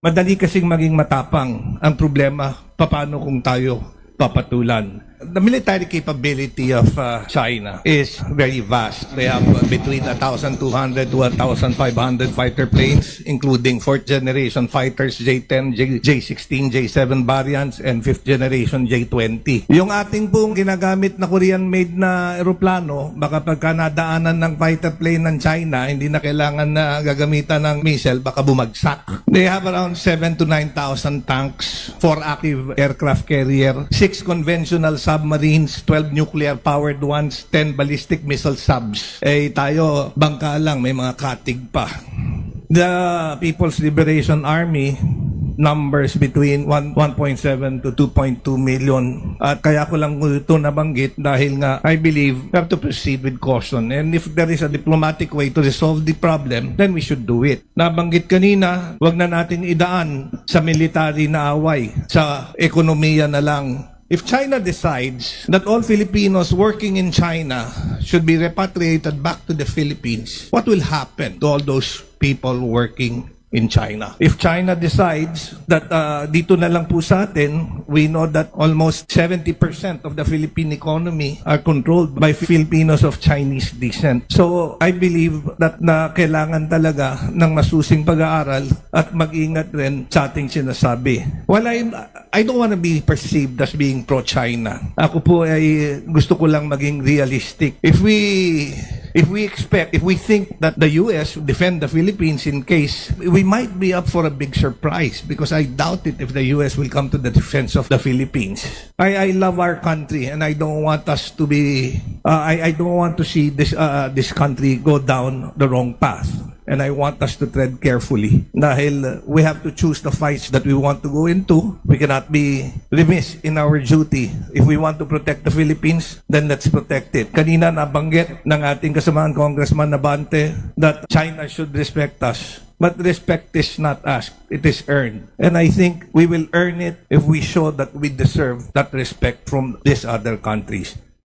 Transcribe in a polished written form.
Madali kasing maging matapang. Ang problema, paano kung tayo papatulan? The military capability of China is very vast. They have between 1,200 to 1,500 fighter planes, including 4th generation fighters, J-10, J-16, J-7 variants, and 5th generation J-20. Yung ating pong ginagamit na Korean-made na eroplano, baka pagka nadaanan ng fighter plane ng China, hindi na kailangan na gagamitan ng missile, baka bumagsak. They have around 7 to 9,000 tanks, 4 active aircraft carrier, 6 conventional submarines, 12 nuclear-powered ones, 10 ballistic missile subs. Eh tayo, bangka lang, may mga katig pa. The People's Liberation Army numbers between 1.7 to 2.2 million. At kaya ko lang ito nabanggit dahil nga I believe we have to proceed with caution. And if there is a diplomatic way to resolve the problem, then we should do it. Nabanggit kanina, wag na natin idaan sa military na away, sa ekonomiya na lang. If China decides that all Filipinos working in China should be repatriated back to the Philippines, what will happen to all those people working in China? If China decides that dito na lang po sa atin, we know that almost 70% of the Philippine economy are controlled by Filipinos of Chinese descent. So I believe that na kailangan talaga ng masusing pag-aaral at mag-ingat rin sa ating sinasabi. Well, I don't want to be perceived as being pro-China. Ako po ay gusto ko lang maging realistic. If we think that the U.S. will defend the Philippines in case, we might be up for a big surprise because I doubt it if the U.S. will come to the defense of the Philippines. I love our country and I don't want us to be, I don't want to see this country go down the wrong path. And I want us to tread carefully. Dahil we have to choose the fights that we want to go into. We cannot be remiss in our duty. If we want to protect the Philippines, then let's protect it. Kanina nabanggit ng ating kasamahan Congressman Nabante that China should respect us. But respect is not asked, it is earned. And I think we will earn it if we show that we deserve that respect from these other countries.